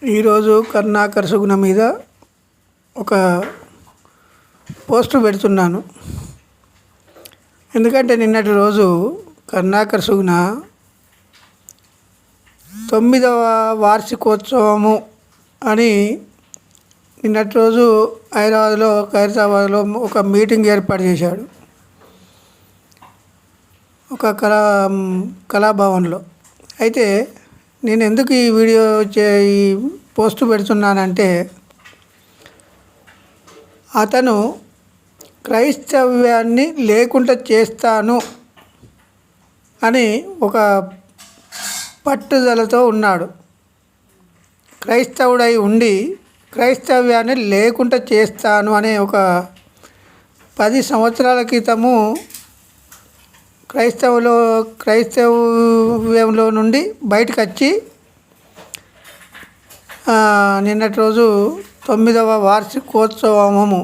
ఈరోజు కరుణాకర్ సుగుణ మీద ఒక పోస్టు పెడుతున్నాను. ఎందుకంటే నిన్నటి రోజు కరుణాకర్ సుగుణ 9వ వార్షికోత్సవము అని నిన్నటి రోజు ఖైరతాబాద్లో ఒక మీటింగ్ ఏర్పాటు చేశాడు, ఒక కళాభవన్లో. అయితే నేను ఎందుకు ఈ వీడియో ఈ పోస్టు పెడుతున్నానంటే, అతను క్రైస్తవ్యాన్ని లేకుండా చేస్తాను అని ఒక పట్టుదలతో ఉన్నాడు. క్రైస్తవుడై ఉండి క్రైస్తవ్యాన్ని లేకుండా చేస్తాను అనే ఒక 10 సంవత్సరాల క్రితము క్రైస్తవ్యంలో నుండి బయటకు వచ్చి నిన్నటి రోజు 9వ వార్షికోత్సవము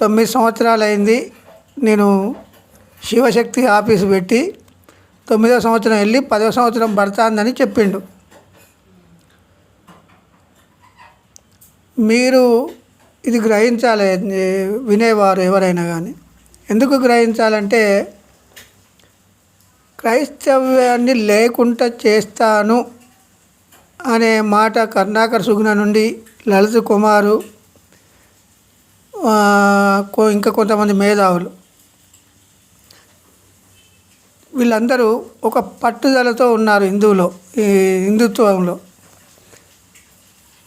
9 సంవత్సరాలు అయింది. నేను శివశక్తి ఆఫీసు పెట్టి 9వ సంవత్సరం వెళ్ళి 10వ సంవత్సరం పడుతుందని చెప్పిండు. మీరు ఇది గ్రహించాలి, వినేవారు ఎవరైనా కానీ. ఎందుకు గ్రహించాలంటే, క్రైస్తవ్యాన్ని లేకుండా చేస్తాను అనే మాట కరుణాకర్ సుగుణ నుండి లలిత్ కుమారు, ఇంకా కొంతమంది మేధావులు, వీళ్ళందరూ ఒక పట్టుదలతో ఉన్నారు హిందుత్వంలో.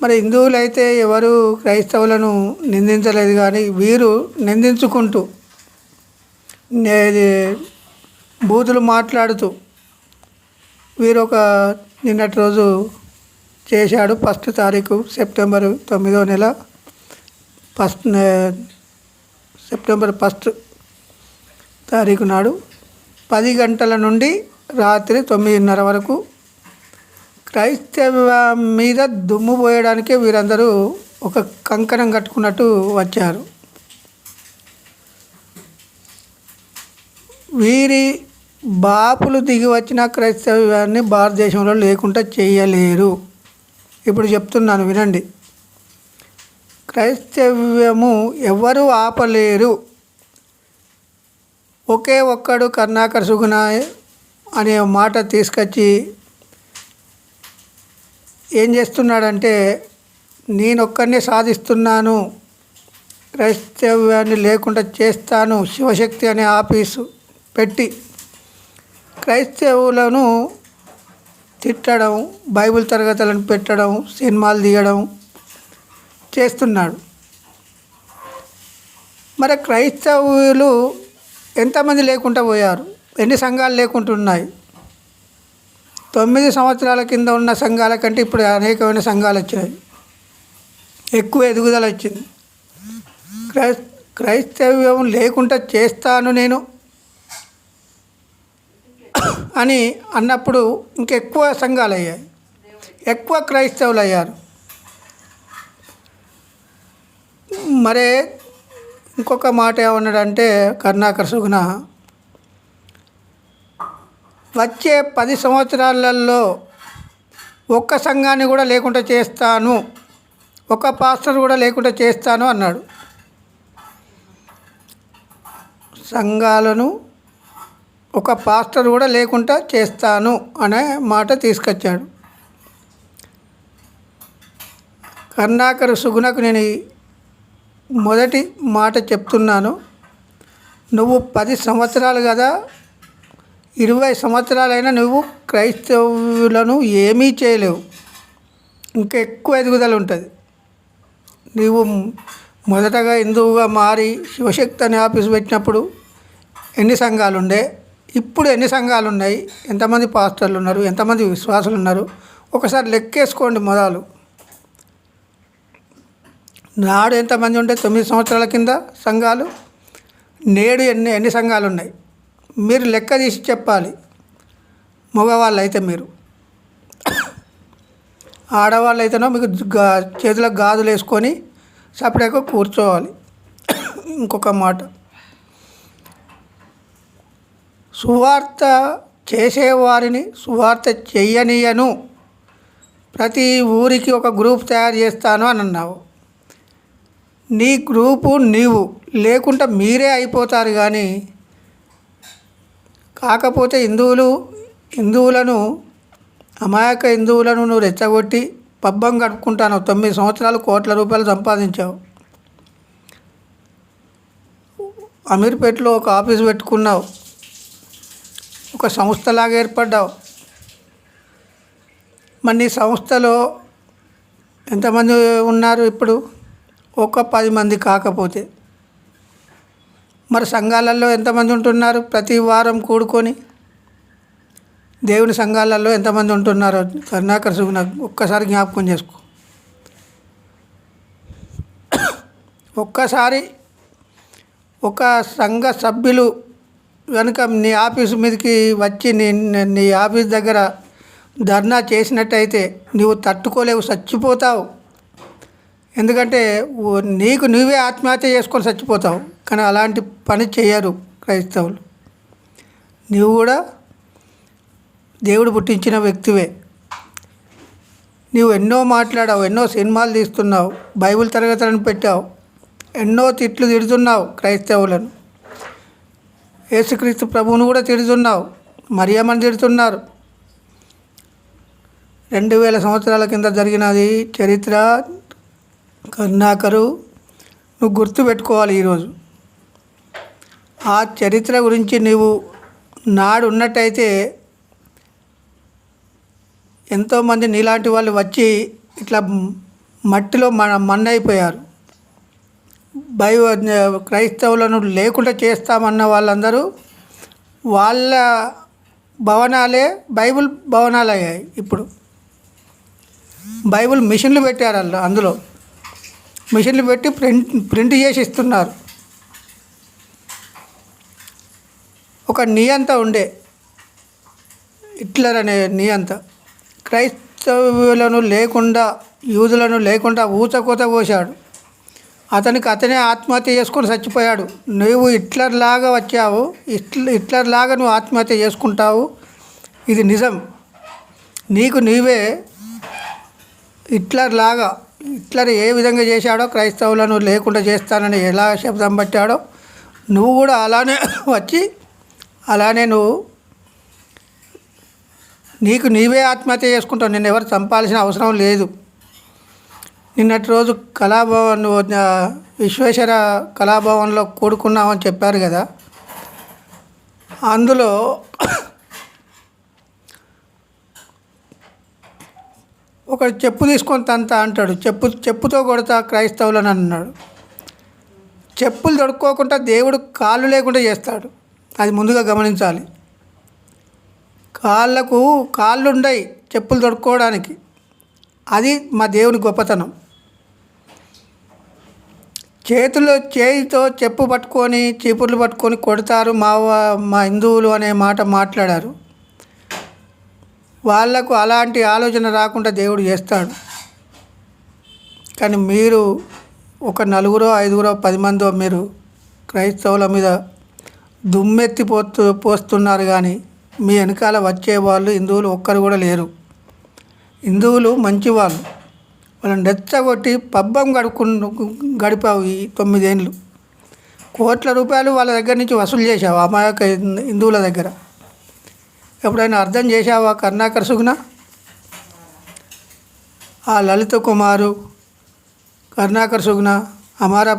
మరి హిందువులు అయితే ఎవరు క్రైస్తవులను నిందించలేదు, కానీ వీరు నిందించుకుంటూ బూతులు మాట్లాడుతూ వీరొక నిన్నటి రోజు చేశాడు. 1వ తారీఖు సెప్టెంబర్ 9వ నెల సెప్టెంబర్ 1 తారీఖు నాడు 10 గంటల నుండి రాత్రి 9:30 వరకు క్రైస్తవం మీద దుమ్ము పోయడానికే వీరందరూ ఒక కంకణం కట్టుకున్నట్టు వచ్చారు. వీరి బాపులు దిగి వచ్చిన క్రైస్తవ్యాన్ని భారతదేశంలో లేకుండా చేయలేరు. ఇప్పుడు చెప్తున్నాను, వినండి. క్రైస్తవ్యము ఎవరు ఆపలేరు. ఒకే ఒక్కడు కరుణాకర్ సుగుణ అనే మాట తీసుకొచ్చి ఏం చేస్తున్నాడంటే, నేనొక్కడినే సాధిస్తున్నాను, క్రైస్తవ్యాన్ని లేకుండా చేస్తాను, శివశక్తి అనే ఆఫీసు పెట్టి క్రైస్తవులను తిట్టడం, బైబిల్ తరగతులను పెట్టడం, సినిమాలు తీయడం చేస్తున్నాడు. మరి క్రైస్తవులు ఎంతమంది లేకుండా పోయారు? ఎన్ని సంఘాలు లేకుంటున్నాయి? 9 సంవత్సరాల కింద ఉన్న సంఘాల కంటే ఇప్పుడు అనేకమైన సంఘాలు వచ్చాయి, ఎక్కువ ఎదుగుదల వచ్చింది. క్రైస్తవ్యం లేకుండా చేస్తాను నేను అని అన్నప్పుడు ఇంకెక్కువ సంఘాలు అయ్యాయి, ఎక్కువ క్రైస్తవులు అయ్యారు. మరే ఇంకొక మాట ఏమన్నాడంటే కరుణాకర్ సుగుణ, వచ్చే 10 సంవత్సరాలలో ఒక్క సంఘాన్ని కూడా లేకుండా చేస్తాను, ఒక పాస్టర్ కూడా లేకుండా చేస్తాను అన్నాడు. సంఘాలను ఒక పాస్టర్ కూడా లేకుండా చేస్తాను అనే మాట తీసుకొచ్చాడు. కరుణాకర్ సుగుణకు నేను మొదటి మాట చెప్తున్నాను, నువ్వు 10 సంవత్సరాలు కదా, 20 సంవత్సరాలైనా నువ్వు క్రైస్తవులను ఏమీ చేయలేవు, ఇంకా ఎక్కువ ఎదుగుదల ఉంటుంది. నువ్వు మొదటగా హిందువుగా మారి శివశక్తి అనే ఆఫీసు పెట్టినప్పుడు ఎన్ని సంఘాలు ఉండే, ఇప్పుడు ఎన్ని సంఘాలు ఉన్నాయి, ఎంతమంది పాస్టర్లు ఉన్నారు, ఎంతమంది విశ్వాసులు ఉన్నారు, ఒకసారి లెక్కేసుకోండి. మొదలు నాడు ఎంతమంది ఉంటే 9 సంవత్సరాల కింద సంఘాలు, నేడు ఎన్ని సంఘాలు ఉన్నాయి మీరు లెక్క తీసి చెప్పాలి. మగవాళ్ళు అయితే మీరు, ఆడవాళ్ళు అయితేనో మీకు చేతులకు గాజులు వేసుకొని సపరేట్గా కూర్చోవాలి. ఇంకొక మాట, సువార్త చేసేవారిని సువార్త చెయ్యనీయను, ప్రతి ఊరికి ఒక గ్రూప్ తయారు చేస్తాను అని అన్నావు. నీ గ్రూపు నీవు లేకుండా మీరే అయిపోతారు. కానీ కాకపోతే హిందువులను అమాయక హిందువులను నువ్వు రెచ్చగొట్టి పబ్బం గడుపుకుంటాను. 9 సంవత్సరాలు కోట్ల రూపాయలు సంపాదించావు. అమీర్పేటలో ఒక ఆఫీస్ పెట్టుకున్నావు, ఒక సంస్థలాగా ఏర్పడ్డావు. మరి నీ సంస్థలో ఎంతమంది ఉన్నారు ఇప్పుడు? ఒక 10 మంది కాకపోతే. మరి సంఘాలలో ఎంతమంది ఉంటున్నారు? ప్రతి వారం కూడుకొని దేవుని సంఘాలలో ఎంతమంది ఉంటున్నారో కరుణాకర్ సుగుణ ఒక్కసారి జ్ఞాపకం చేసుకో. ఒక్కసారి ఒక సంఘ సభ్యులు కనుక నీ ఆఫీసు మీదకి వచ్చి నీ ఆఫీస్ దగ్గర ధర్నా చేసినట్టయితే నువ్వు తట్టుకోలేవు, చచ్చిపోతావు. ఎందుకంటే నీకు నువ్వే ఆత్మహత్య చేసుకొని చచ్చిపోతావు. కానీ అలాంటి పని చేయరు క్రైస్తవులు. నువ్వు కూడా దేవుడు పుట్టించిన వ్యక్తివే. నువ్వు ఎన్నో మాట్లాడావు, ఎన్నో సినిమాలు తీస్తున్నావు, బైబిల్ తరగతులను పెట్టావు, ఎన్నో తిట్లు తిడుతున్నావు క్రైస్తవులను. యేసుక్రీస్తు ప్రభువును కూడా తిడుతున్నావు, మరియమ్మని తిడుతున్నారు. 2000 సంవత్సరాల కింద జరిగినది చరిత్ర. కరుణాకరు నువ్వు గుర్తుపెట్టుకోవాలి. ఈరోజు ఆ చరిత్ర గురించి నువ్వు నాడు ఉన్నట్టయితే ఎంతోమంది నీలాంటి వాళ్ళు వచ్చి ఇట్లా మట్టిలో మన్నైపోయారు. క్రైస్తవులను లేకుండా చేస్తామన్న వాళ్ళందరూ వాళ్ళ భవనాలే బైబిల్ భవనాలు అయ్యాయి. ఇప్పుడు బైబిల్ మిషన్లు పెట్టారు. అందులో మిషన్లు పెట్టి ప్రింట్ చేసి ఇస్తున్నారు. ఒక నియంత ఉండే, హిట్లర్ అనే నియంత క్రైస్తవులను లేకుండా, యూదులను లేకుండా ఊచకోత పోశాడు. అతనే ఆత్మహత్య చేసుకొని చచ్చిపోయాడు. నువ్వు హిట్లర్ లాగా వచ్చావు, హిట్లర్ లాగా నువ్వు ఆత్మహత్య చేసుకుంటావు. ఇది నిజం. నీకు నీవే హిట్లర్ ఏ విధంగా చేశాడో, క్రైస్తవులను లేకుండా చేస్తానని ఎలా శబ్దం పట్టాడో, నువ్వు కూడా అలానే వచ్చి అలానే నీకు నీవే ఆత్మహత్య చేసుకుంటావు. నిన్ను ఎవరు చంపాల్సిన అవసరం లేదు. నిన్నటి రోజు కళాభవన్ విశ్వేశ్వర కళాభవన్లో కూడుకున్నామని చెప్పారు కదా, అందులో ఒకడు చెప్పు తీసుకొని తంతా అంటాడు. చెప్పుతో కొడతా క్రైస్తవులను అన్నాడు. చెప్పులు దొడుక్కోకుండా దేవుడు కాళ్ళు లేకుండా చేస్తాడు. అది ముందుగా గమనించాలి. కాళ్ళు ఉండయి చెప్పులు దొడుక్కోవడానికి. అది మా దేవుని గొప్పతనం. చేతితో చెప్పు పట్టుకొని చీపుర్లు పట్టుకొని కొడతారు మా హిందువులు అనే మాట మాట్లాడారు. వాళ్లకు అలాంటి ఆలోచన రాకుండా దేవుడు చేస్తాడు. కానీ మీరు ఒక 4, 5, 10 మందో మీరు క్రైస్తవుల మీద దుమ్మెత్తి పోస్తున్నారు. కానీ మీ వెనకాల వచ్చేవాళ్ళు హిందువులు ఒక్కరు కూడా లేరు. హిందువులు మంచివాళ్ళు. వాళ్ళని రెచ్చగొట్టి పబ్బం గడిపావు ఈ 9 ఏళ్ళు. కోట్ల రూపాయలు వాళ్ళ దగ్గర నుంచి వసూలు చేశావు అమాయక హిందువుల దగ్గర. ఎప్పుడైనా అర్థం చేశావా కరుణాకర్ సుగుణ? ఆ లలిత కుమారు, కరుణాకర్ సుగుణ, అమారా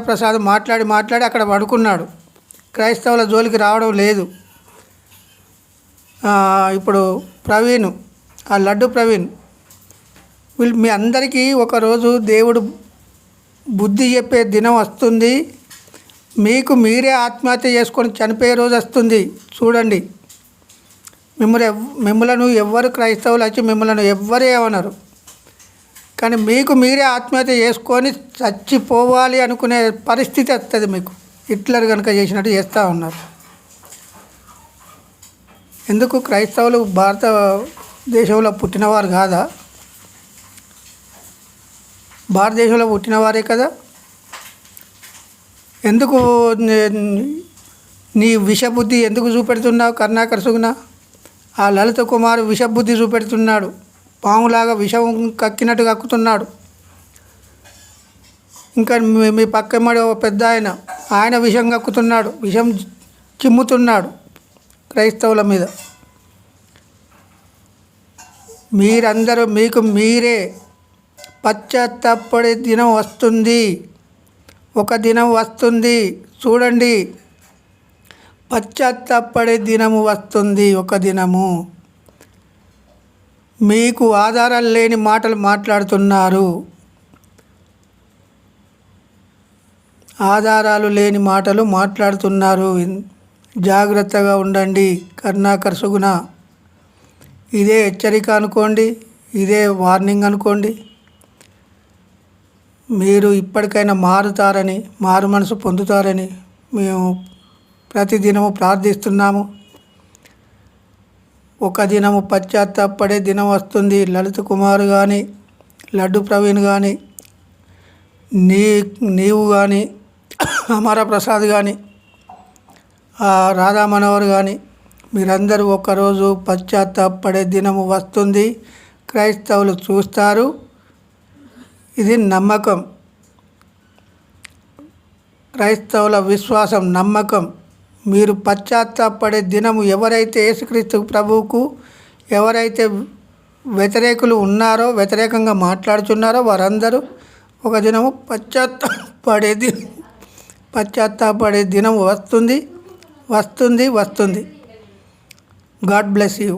ప్రసాద్ మాట్లాడి అక్కడ పడుకున్నాడు. క్రైస్తవుల జోలికి రావడం లేదు. ఇప్పుడు ప్రవీణ్, ఆ లడ్డు ప్రవీణ్, వీళ్ళు మీ అందరికీ ఒకరోజు దేవుడు బుద్ధి చెప్పే దినం వస్తుంది. మీకు మీరే ఆత్మహత్య చేసుకొని చనిపోయే రోజు వస్తుంది. చూడండి. మిమ్మలను ఎవ్వరు క్రైస్తవులు వచ్చి మిమ్మల్ని ఎవ్వరే ఏమన్నారు. కానీ మీకు మీరే ఆత్మహత్య చేసుకొని చచ్చిపోవాలి అనుకునే పరిస్థితి వస్తుంది మీకు. హిట్లర్ కనుక చేసినట్టు చేస్తూ ఉన్నారు. ఎందుకు? క్రైస్తవులు భారతదేశంలో పుట్టినవారు కాదా? భారతదేశంలో పుట్టినవారే కదా. ఎందుకు నీ విషబుద్ధి ఎందుకు చూపెడుతున్నావు కరుణాకర్ సుగుణ? ఆ లలిత కుమార్ విషబుద్ధి చూపెడుతున్నాడు. పాములాగా విషం కక్కినట్టు కక్కుతున్నాడు. ఇంకా మీ పక్కమ్మడి ఒక పెద్ద ఆయన విషం కక్కుతున్నాడు, విషం చిమ్ముతున్నాడు క్రైస్తవుల మీద. మీరందరూ మీకు మీరే పశ్చాత్తాపడే దినం వస్తుంది, ఒక దినం వస్తుంది. చూడండి, పశ్చాత్తాపడే దినము వస్తుంది, ఒక దినము. మీకు ఆధారాలు లేని మాటలు మాట్లాడుతున్నారు, ఆధారాలు లేని మాటలు మాట్లాడుతున్నారు. జాగ్రత్తగా ఉండండి. కరుణాకర్ సుగుణ, ఇదే హెచ్చరిక అనుకోండి, ఇదే వార్నింగ్ అనుకోండి. మీరు ఇప్పటికైనా మారుతారని, మారు మనసు పొందుతారని మేము ప్రతిదినము ప్రార్థిస్తున్నాము. ఒక దినము పశ్చాత్తాపడే దినం వస్తుంది. లలిత్ కుమార్ కానీ, లడ్డు ప్రవీణ్ కానీ, నీవు కానీ, అమరప్రసాద్ కానీ, రాధా మనోహర్ కానీ, మీరందరూ ఒకరోజు పశ్చాత్తాపడే దినము వస్తుంది. క్రైస్తవులు చూస్తారు. ఇది నమ్మకం, క్రైస్తవుల విశ్వాసం, నమ్మకం. మీరు పశ్చాత్తాపడే దినము, ఎవరైతే యేసుక్రీస్తు ప్రభువుకు ఎవరైతే వ్యతిరేకులు ఉన్నారో, వ్యతిరేకంగా మాట్లాడుతున్నారో వారందరూ ఒక దినము పశ్చాత్తాపడే దినం వస్తుంది. God bless you.